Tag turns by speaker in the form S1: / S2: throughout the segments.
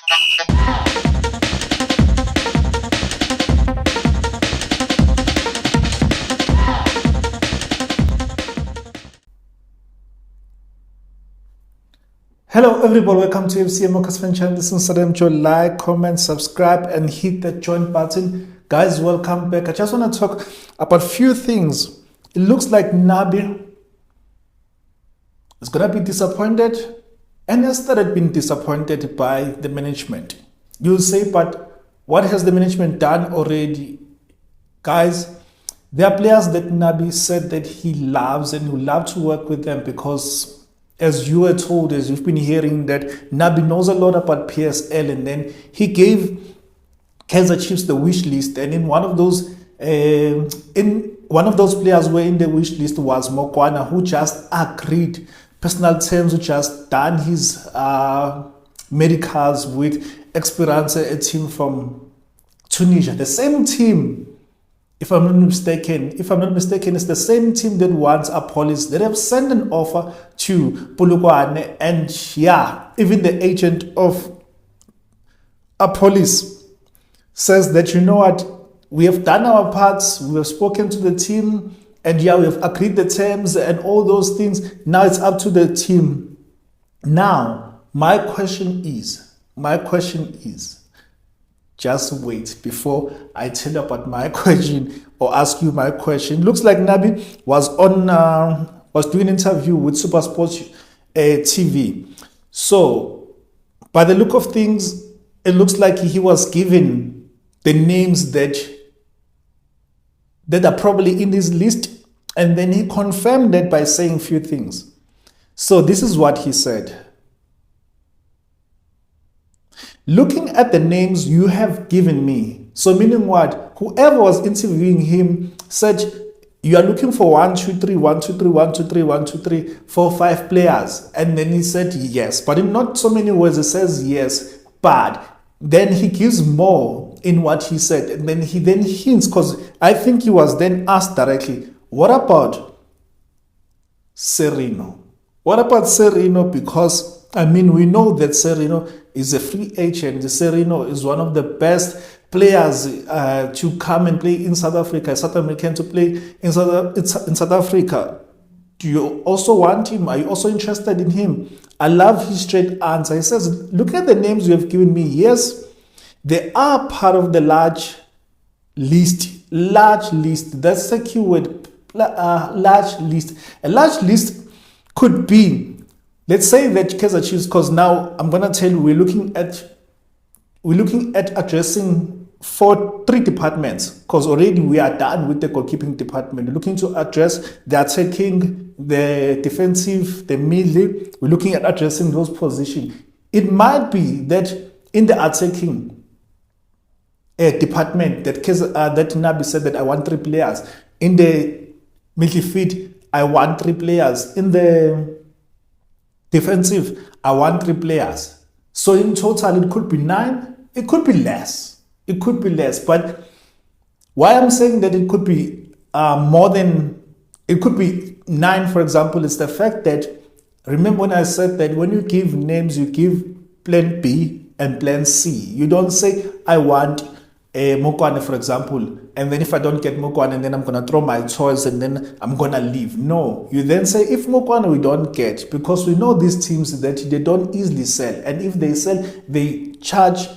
S1: Hello everybody, welcome to FC Amakhosi fan channel. This is Sereno. Like, comment, subscribe and hit the join button. Guys, welcome back. I just want to talk about a few things. It looks like Nabi is going to be disappointed and has started being disappointed by the management. You'll say, but what has the management done already? Guys, there are players that Nabi said that he loves and would love to work with them because, as you were told, as you've been hearing, that Nabi knows a lot about PSL, and then he gave Kaizer Chiefs the wish list, and in one of those players were in the wish list was Mokoena, who just agreed personal terms, who just done his medicals with Esperance, a team from Tunisia, the same team. If I'm not mistaken, it's the same team that wants Amakhosi that have sent an offer to Polokwane, and yeah, even the agent of Amakhosi says that, you know what, we have done our parts, we have spoken to the team, and yeah, we have agreed the terms and all those things. Now it's up to the team. Now, my question is, just wait before I tell you about my question or ask you my question. Looks like Nabi was doing an interview with Super Sports TV. So, by the look of things, it looks like he was given the names that are probably in this list, and then he confirmed that by saying a few things. So this is what he said. Looking at the names you have given me, so meaning what? Whoever was interviewing him said, you are looking for 1, 2, 3, 1, 2, 3, 1, 2, 3, 1, 2, 3, 4, 5 players. And then he said yes, but in not so many words, it says yes, but then he gives more in what he said. And then he then hints, because I think he was then asked directly, what about Sereno? What about Sereno? Because I mean, we know that Sereno is a free agent. Sereno is one of the best players to come and play in South Africa, South American to play in South Africa. Do you also want him? Are you also interested in him? I love his straight answer. He says, look at the names you have given me. Yes, they are part of the large list. Large list. That's the keyword. Large list. A large list could be, let's say that Kaizer Chiefs, because now I'm gonna tell you, we're looking at addressing 3 departments, because already we are done with the goalkeeping department. We're looking to address the attacking, the defensive, the middle. We're looking at addressing those positions. It might be that in the attacking department that Nabi said that I want 3 players. In the midfield, I want 3 players. In the defensive, I want 3 players. So in total, it could be 9. It could be less. It could be less. But why I'm saying that it could be more than, it could be 9, for example, is the fact that, remember when I said that when you give names, you give plan B and plan C. You don't say, I want Mokoena, for example, and then if I don't get Mokoena, then I'm going to throw my toys and then I'm going to leave. No, you then say, if Mokoena we don't get, because we know these teams that they don't easily sell, and if they sell, they charge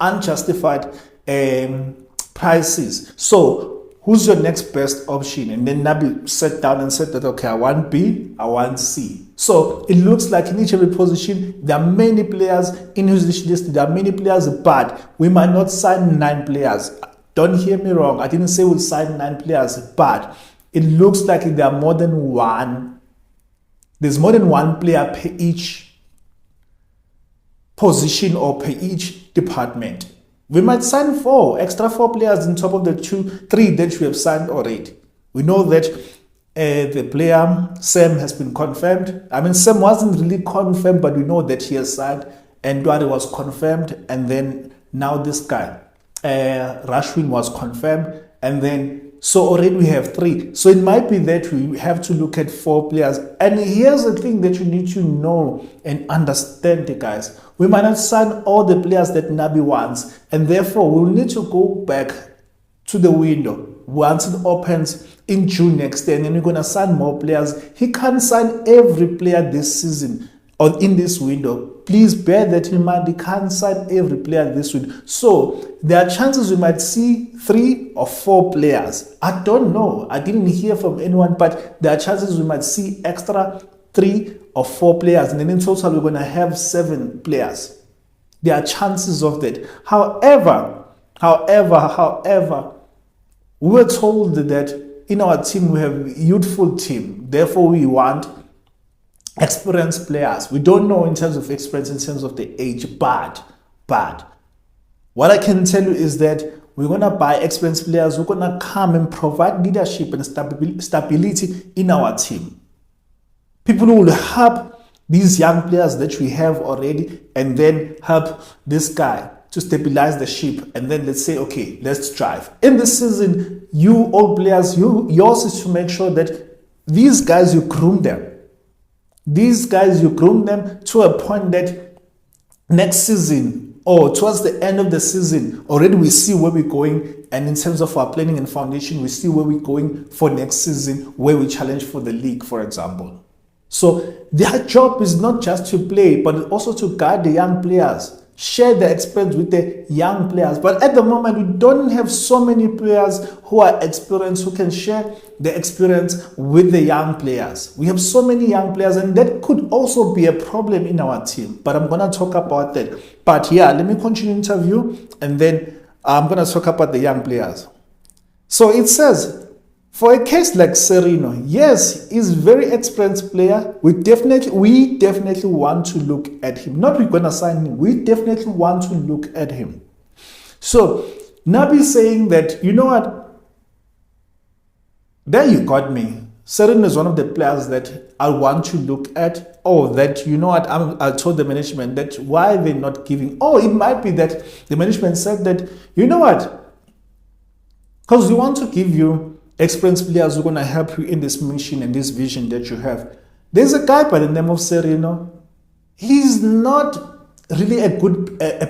S1: unjustified prices. So who's your next best option? And then Nabi sat down and said that, okay, I want B, I want C. So it looks like in each every position, there are many players in his list. There are many players, but we might not sign 9 players. Don't hear me wrong. I didn't say we'll sign 9 players, but it looks like there are more than one. There's more than 1 player per each position or per each department. We might sign 4 players on top of the 3 that we have signed already. We know that the player Sam has been confirmed. I mean, Sam wasn't really confirmed, but we know that he has signed, and Dwari was confirmed, and then now this guy Rashwin was confirmed, and then So already we have 3. So it might be that we have to look at 4 players. And here's the thing that you need to know and understand, guys. We might not sign all the players that Nabi wants, and therefore we'll need to go back to the window once it opens in June next year, and then we're going to sign more players. He can't sign every player this season or in this window. Please bear that in mind. He can't sign every player this window. So there are chances we might see 3 or 4 players. I don't know. I didn't hear from anyone, but there are chances we might see extra 3 or 4 players, and then in total we're going to have 7 players. There are chances of that. However, we were told that in our team we have a youthful team. Therefore, we want experienced players. We don't know in terms of experience, in terms of the age, but what I can tell you is that we're going to buy experienced players who are going to come and provide leadership and stability in our team. People who will help these young players that we have already, and then help this guy to stabilize the ship, and then let's say, okay, let's drive. In this season, you old players, yours is to make sure that these guys, you groom them. These guys, you groom them to a point that next season or towards the end of the season, already we see where we're going. And in terms of our planning and foundation, we see where we're going for next season, where we challenge for the league, for example. So their job is not just to play, but also to guide the young players, share the experience with the young players. But at the moment, we don't have so many players who are experienced, who can share the experience with the young players. We have so many young players, and that could also be a problem in our team. But I'm going to talk about that. But yeah, let me continue the interview, and then I'm going to talk about the young players. So it says, for a case like Sereno, yes, he's a very experienced player. We definitely want to look at him. Not we're going to sign him. We definitely want to look at him. So Nabi is saying that, you know what? There you got me. Sereno is one of the players that I want to look at. Oh, that, you know what? I told the management that why they're not giving. Oh, it might be that the management said that, you know what? Because we want to give you experienced players who are going to help you in this mission and this vision that you have. There's a guy by the name of Sereno. He's not really a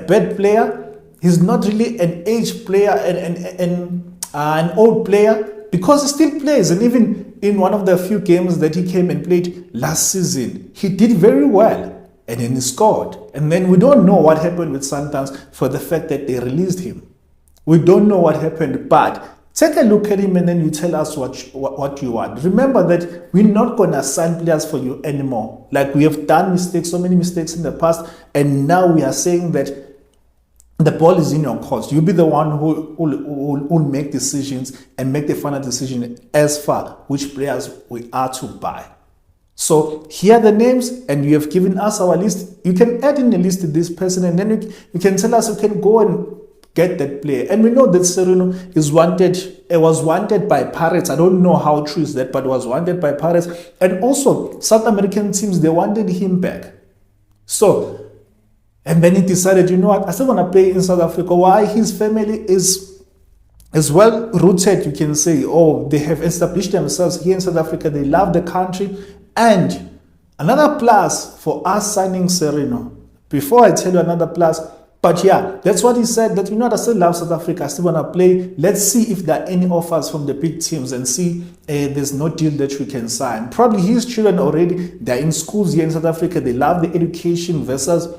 S1: bad player. He's not really an aged player and an old player, because he still plays. And even in one of the few games that he came and played last season, he did very well. And then he scored. And then we don't know what happened with Sundowns for the fact that they released him. We don't know what happened, but take a look at him and then you tell us what you want. Remember that we're not going to sign players for you anymore. Like, we have done mistakes, so many mistakes in the past, and now we are saying that the ball is in your court. You'll be the one who will make decisions and make the final decision as far which players we are to buy. So here are the names, and you have given us our list. You can add in a list to this person, and then you can tell us, you can go and get that player. And we know that Sereno is wanted. It was wanted by Pirates. I don't know how true is that, but it was wanted by Pirates. And also South American teams, they wanted him back. So, and then he decided, you know what, I still want to play in South Africa. Why? His family is well rooted, you can say. Oh, they have established themselves here in South Africa. They love the country. And another plus for us signing Sereno, before I tell you another plus, but yeah, that's what he said, that, you know what, I still love South Africa, I still want to play. Let's see if there are any offers from the big teams, and see there's no deal that we can sign. Probably his children already, they're in schools here in South Africa. They love the education versus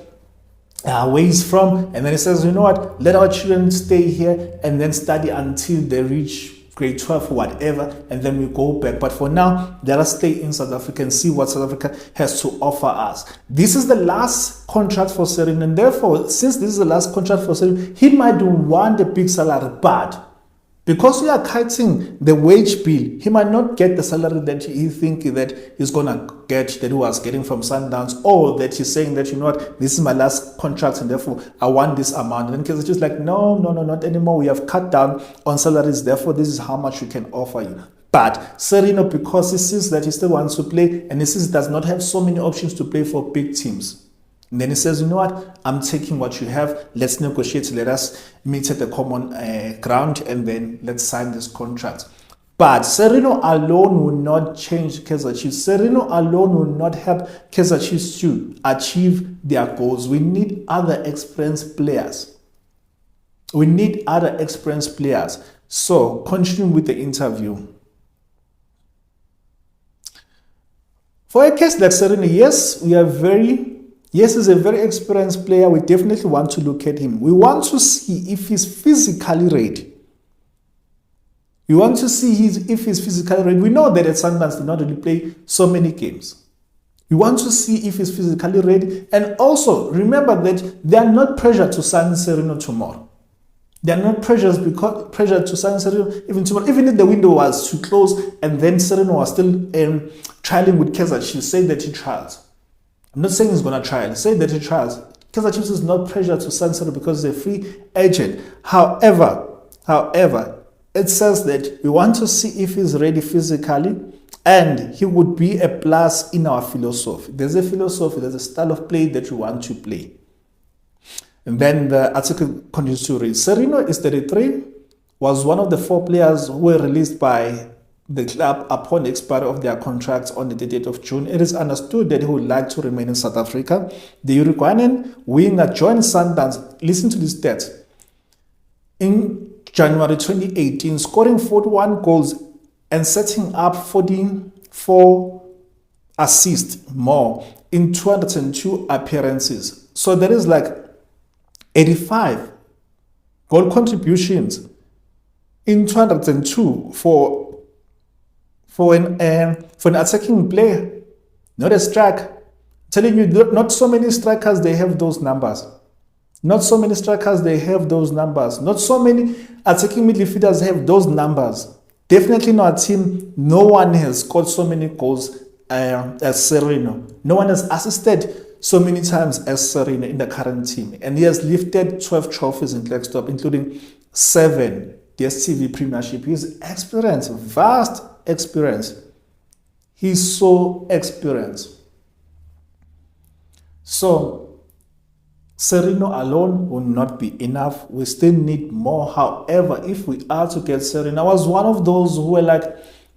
S1: where he's from. And then he says, you know what, let our children stay here and then study until they reach grade 12 or whatever, and then we go back. But for now, let us stay in South Africa and see what South Africa has to offer us. This is the last contract for Sereno, and therefore, since this is the last contract for Sereno, he might want a big salary, but because we are cutting the wage bill, he might not get the salary that he thinks that he's going to get, that he was getting from Sundowns, or that he's saying that, you know what, this is my last contract and therefore I want this amount. And then Kaizer just like, no, not anymore. We have cut down on salaries, therefore this is how much we can offer you. But Sereno, because he sees that he still wants to play, and he sees he does not have so many options to play for big teams, and then he says, you know what, I'm taking what you have. Let's negotiate. Let us meet at the common ground, and then let's sign this contract. But Sereno alone will not change Kaizer Chiefs. Sereno alone will not help Kaizer Chiefs to achieve their goals. We need other experienced players. We need other experienced players. So, continuing with the interview. For a case like Sereno, yes, he's a very experienced player. We definitely want to look at him. We want to see if he's physically ready. We want to see if he's physically ready. We know that at Sundowns did not really play so many games. We want to see if he's physically ready. And also, remember that they are not pressured to sign Sereno tomorrow. They are not pressured to sign Sereno even tomorrow. Even if the window was to close and then Sereno was still trialing with Kaizer Chiefs, say that he trials. I'm not saying he's going to trial. Say that he trials. Kaizer Chiefs is not pressured to sign Sereno because he's a free agent. However, it says that we want to see if he's ready physically and he would be a plus in our philosophy. There's a philosophy, there's a style of play that we want to play. And then the article continues to read, Sereno is 33, was one of the 4 players who were released by the club upon the expiry of their contracts on the 30th of June. It is understood that he would like to remain in South Africa. The Uruguayan winger joined Sundowns. Listen to this stats. In January 2018, scoring 41 goals and setting up 44 assists more in 202 appearances. So that is like 85 goal contributions in 202 for an attacking player, not a striker. I'm telling you, not so many strikers they have those numbers. Not so many strikers they have those numbers. Not so many attacking midfielders have those numbers. Definitely not a team. No one has scored so many goals as Sereno. No one has assisted so many times as Sereno in the current team. And he has lifted 12 trophies in Blackstop, including 7 DStv Premiership. He's experienced, vast experience. He's so experienced. So, Sereno alone will not be enough. We still need more. However, if we are to get Sereno, I was one of those who were like,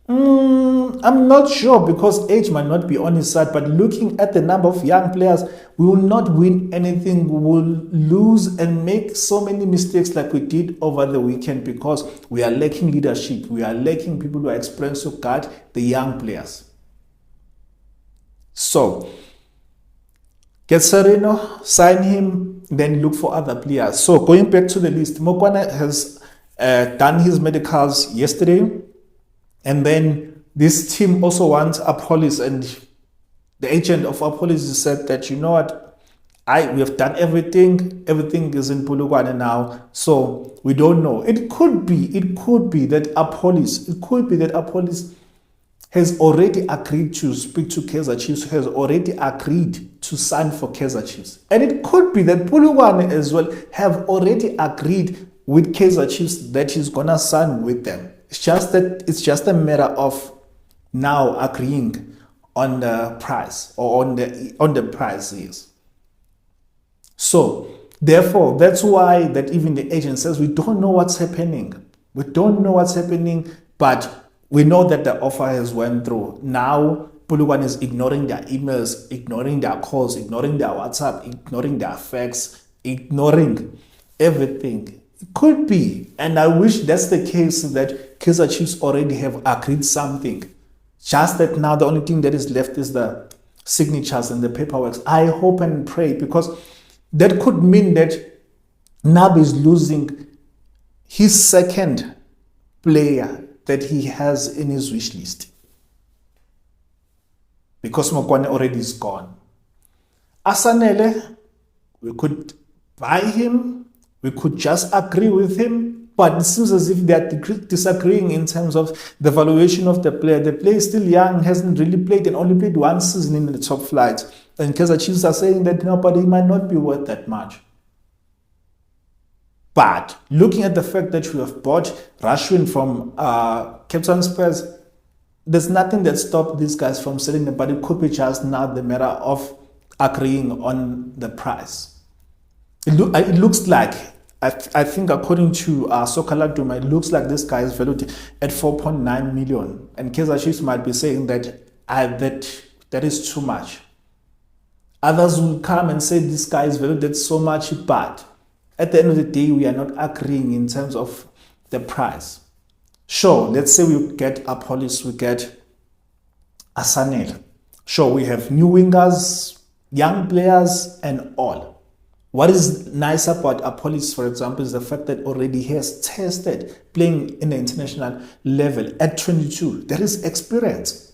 S1: I'm not sure because age might not be on his side, but looking at the number of young players, we will not win anything. We will lose and make so many mistakes like we did over the weekend because we are lacking leadership. We are lacking people who are experienced to guard the young players. So, get Sereno, sign him, then look for other players. So, going back to the list, Mokwana has done his medicals yesterday. And then this team also wants Amakhosi, and the agent of Amakhosi said that, you know what, we have done everything. Everything is in Polokwane now. So we don't know. It could be that Amakhosi has already agreed to speak to Kaizer Chiefs, has already agreed to sign for Kaizer Chiefs. And it could be that Polokwane as well have already agreed with Kaizer Chiefs that he's gonna sign with them. It's just a matter of now agreeing on the price or on the prices. So therefore, that's why that even the agent says we don't know what's happening. We don't know what's happening, but we know that the offer has went through. Now Polokwane is ignoring their emails, ignoring their calls, ignoring their WhatsApp, ignoring their fax, ignoring everything. It could be, and I wish that's the case, that Kaizer Chiefs already have agreed something. Just that now the only thing that is left is the signatures and the paperwork. I hope and pray, because that could mean that Nabi is losing his second player that he has in his wish list, because Mokwane already is gone. Asanele, we could buy him. We could just agree with him, but it seems as if they are disagreeing in terms of the valuation of the player. The player is still young, hasn't really played, and only played one season in the top flight. And Kaizer Chiefs are saying that no, but he might not be worth that much. But looking at the fact that we have bought Rashwin from Cape Town Spurs, there's nothing that stopped these guys from selling them, but it could be just now the matter of agreeing on the price. It looks like I think according to Soccer Laduma, it looks like this guy is valued at 4.9 million. And Kaizer Chiefs might be saying that is too much. Others will come and say this guy is valued at so much, but at the end of the day, we are not agreeing in terms of the price. Sure, let's say we get Apolis, we get Asanel. Sure, we have new wingers, young players, and all. What is nice about Apolis, for example, is the fact that already he has tested playing in the international level at 22. That is experience.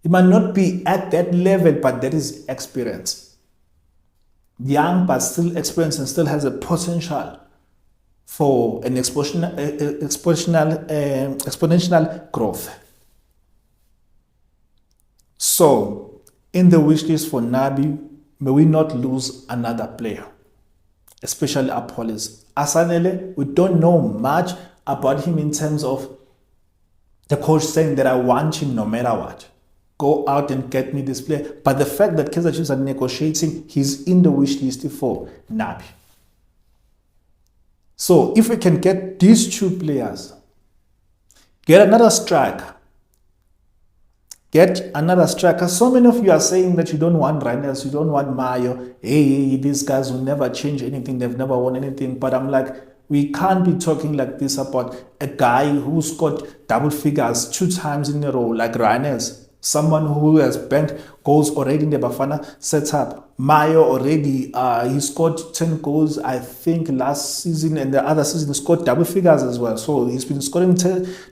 S1: It might not be at that level, but that is experience. Young, but still experienced and still has a potential for an exponential growth. So, in the wish list for Nabi, may we not lose another player, especially Apolis. Asanele, we don't know much about him in terms of the coach saying that I want him no matter what. Go out and get me this player. But the fact that Kaizer Chiefs are negotiating, he's in the wish list for Nabi. So if we can get these two players, get another striker. Get another striker. So many of you are saying that you don't want Reynolds, you don't want Mayo. Hey, these guys will never change anything. They've never won anything. But I'm like, we can't be talking like this about a guy who scored double figures 2 times in a row, like Reynolds. Someone who has banked goals already in the Bafana setup. Mayo already, he scored 10 goals, I think, last season, and the other season he scored double figures as well. So he's been scoring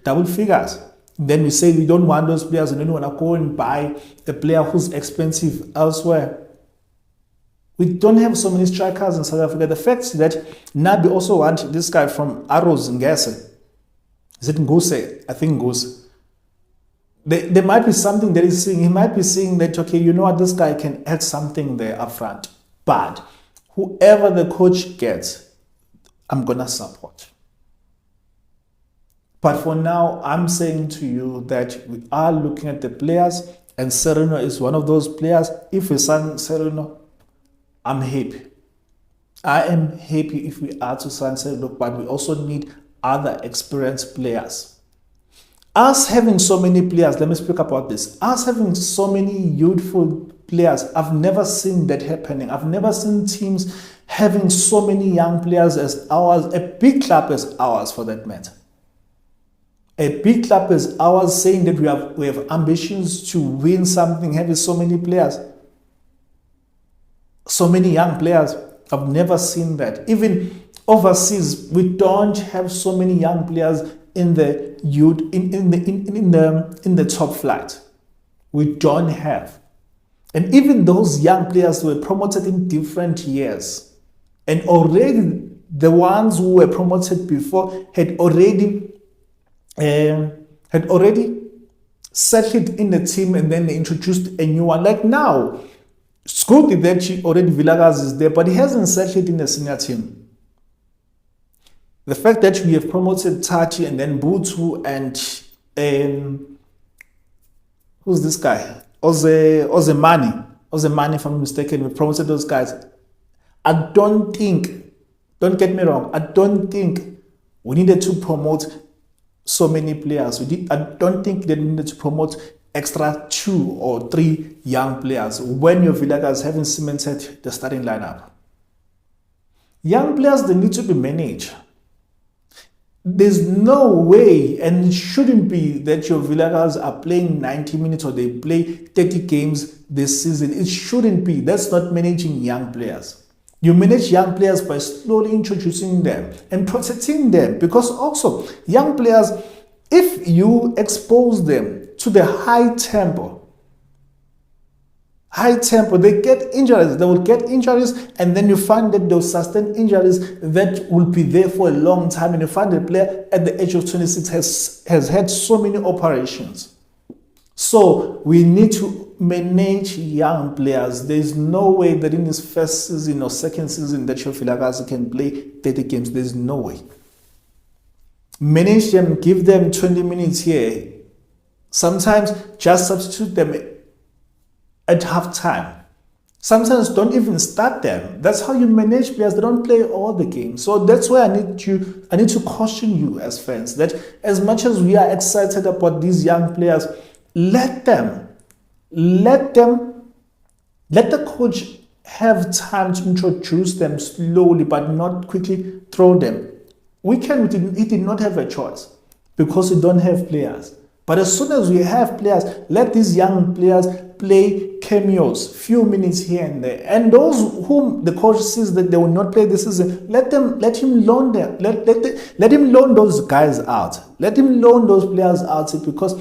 S1: double figures. Then we say we don't want those players and then we want to go and buy a player who's expensive elsewhere. We don't have so many strikers in South Africa. The fact that Nabi also wants this guy from Arrows in Ngese. Is it Nguse? I think Nguse. There might be something that he's seeing. He might be seeing that, okay, you know what, this guy can add something there up front. But whoever the coach gets, I'm going to support. But for now, I'm saying to you that we are looking at the players, and Sereno is one of those players. If we sign Sereno, I'm happy. I am happy if we are to sign Sereno, but we also need other experienced players. Us having so many players, let me speak about this. Us having so many youthful players, I've never seen that happening. I've never seen teams having so many young players as ours, a big club as ours for that matter. A big club as ours saying that we have ambitions to win something, having so many players, so many young players. I've never seen that. Even overseas, we don't have so many young players in the youth, in the top flight. We don't have. And even those young players were promoted in different years. And already the ones who were promoted before had already settled in the team, and then they introduced a new one. Like now, Scott Idechi already Villagaz is there, but he hasn't settled in the senior team. The fact that we have promoted Tati and then Butu and who's this guy? Ozemani, if I'm not mistaken, we promoted those guys. Don't get me wrong, I don't think we needed to promote so many players. I don't think they needed to promote extra 2 or 3 young players when your Villagers haven't cemented the starting lineup. Young players, they need to be managed. There's no way, and it shouldn't be, that your Villagers are playing 90 minutes or they play 30 games this season. It shouldn't be. That's not managing young players. You manage young players by slowly introducing them and protecting them, because also young players, if you expose them to the high tempo, they get injuries. They will get injuries, and then you find that they'll sustain injuries that will be there for a long time. And you find the player at the age of 26 has had so many operations. So we need to manage young players. There's no way that in his first season or second season that your Villagers can play 30 games. There's no way. Manage them, give them 20 minutes here. Sometimes just substitute them at half time. Sometimes don't even start them. That's how you manage players. They don't play all the games. So that's why I need to caution you as fans that as much as we are excited about these young players, let the coach have time to introduce them slowly, but not quickly throw them. He did not have a choice because we don't have players. But as soon as we have players, let these young players play cameos, few minutes here and there. And those whom the coach sees that they will not play this season, let him loan them. Let him loan those guys out. Let him loan those players out because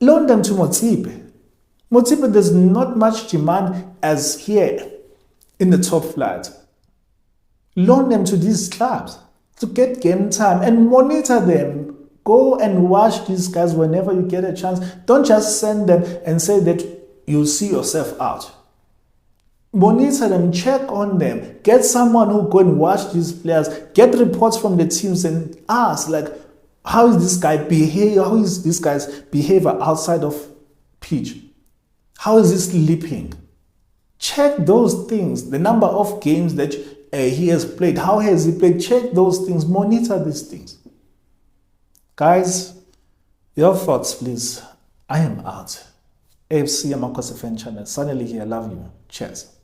S1: loan them to Motsipe. Motsipe, there's not much demand as here in the top flight. Loan them to these clubs to get game time and monitor them. Go and watch these guys whenever you get a chance. Don't just send them and say that you'll see yourself out. Monitor them, check on them. Get someone who go and watch these players. Get reports from the teams and ask, like, how is this guy behave? How is this guy's behavior outside of pitch? How is he sleeping? Check those things. The number of games that he has played. How has he played? Check those things. Monitor these things. Guys, your thoughts, please. I am out. AFC Amakhosi fan channel. Suddenly here. Love you. Cheers.